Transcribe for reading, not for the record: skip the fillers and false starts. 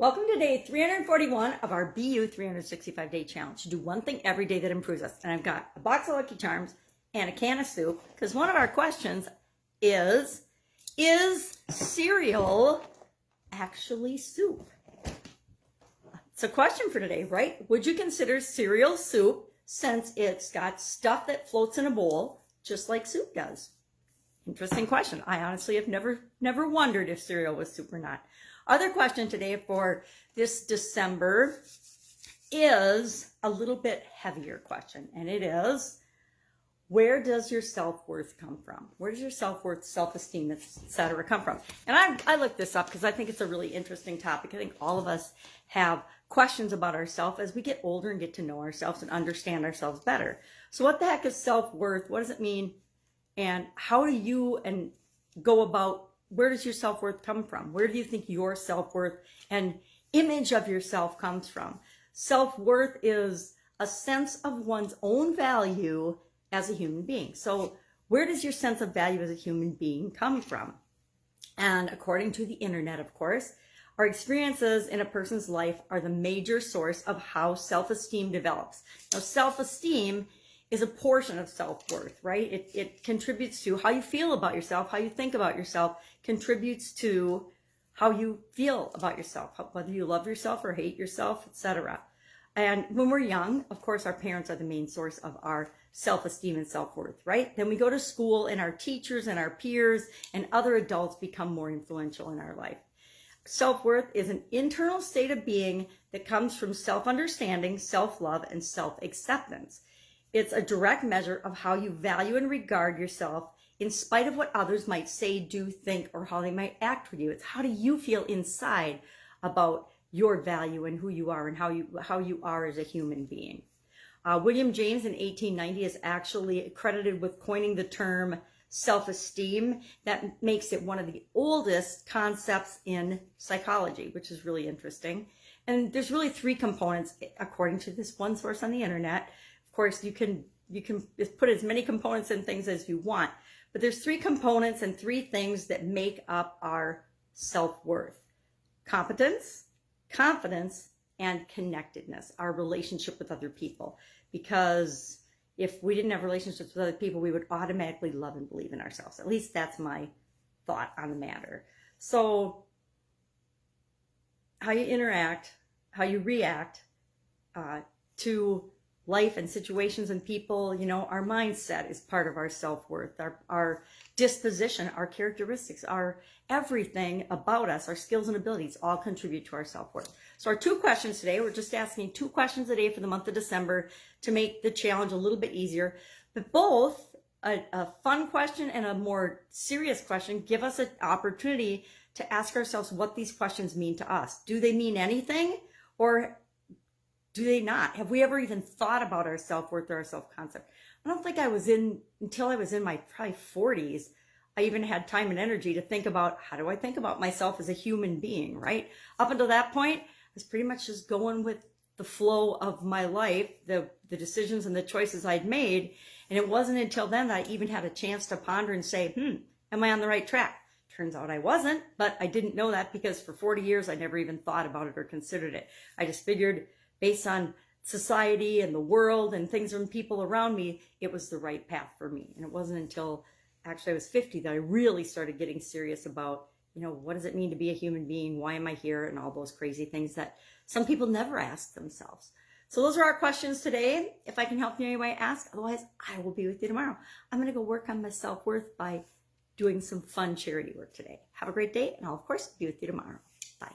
Welcome to day 341 of our BU 365-day challenge. Do one thing every day that improves us. And I've got a box of Lucky Charms and a can of soup because one of our questions is cereal actually soup? It's a question for today, right? Would you consider cereal soup since it's got stuff that floats in a bowl just like soup does? Interesting question. I honestly have never wondered if cereal was soup or not. Other question today for this December is a little bit heavier question, and it is, where does your self-worth come from? Where does your self-worth, self-esteem, etc. come from? And I looked this up because I think it's a really interesting topic. I think all of us have questions about ourselves as we get older and get to know ourselves and understand ourselves better. So what the heck is self-worth? What does it mean? And how do you go about, where does your self-worth come from? Where do you think your self-worth and image of yourself comes from? Self-worth is a sense of one's own value as a human being. So where does your sense of value as a human being come from? And according to the internet, of course, our experiences in a person's life are the major source of how self-esteem develops. Now, self-esteem is a portion of self-worth, right? It contributes to how you feel about yourself, how you think about yourself, contributes to how you feel about yourself, whether you love yourself or hate yourself, etc. And when we're young, of course, our parents are the main source of our self-esteem and self-worth, right? Then we go to school and our teachers and our peers and other adults become more influential in our life. Self-worth is an internal state of being that comes from self-understanding, self-love, and self-acceptance. It's a direct measure of how you value and regard yourself in spite of what others might say, do, think, or how they might act with you. It's how do you feel inside about your value and who you are and how you are as a human being. William James in 1890 is actually credited with coining the term self-esteem. That makes it one of the oldest concepts in psychology, which is really interesting. And there's really three components according to this one source on the internet. Of course, you can put as many components and things as you want, but there's three components and three things that make up our self-worth: competence, confidence, and connectedness, our relationship with other people. Because if we didn't have relationships with other people, we would automatically love and believe in ourselves. At least that's my thought on the matter. So how you interact, how you react to life and situations and people, our mindset is part of our self-worth. Our disposition, our characteristics, our everything about us, our skills and abilities all contribute to our self-worth. So our two questions today, we're just asking 2 questions a day for the month of December to make the challenge a little bit easier. But both a fun question and a more serious question give us an opportunity to ask ourselves what these questions mean to us. Do they mean anything, or do they not? Have we ever even thought about our self-worth or our self-concept? I don't think until I was in my probably 40s, I even had time and energy to think about, how do I think about myself as a human being, right? Up until that point, I was pretty much just going with the flow of my life, the decisions and the choices I'd made. And it wasn't until then that I even had a chance to ponder and say, am I on the right track? Turns out I wasn't, but I didn't know that because for 40 years, I never even thought about it or considered it. I just figured, based on society and the world and things from people around me, it was the right path for me. And it wasn't until actually I was 50 that I really started getting serious about, what does it mean to be a human being? Why am I here? And all those crazy things that some people never ask themselves. So those are our questions today. If I can help you in any way, ask. Otherwise, I will be with you tomorrow. I'm going to go work on my self-worth by doing some fun charity work today. Have a great day, and I'll, of course, be with you tomorrow. Bye.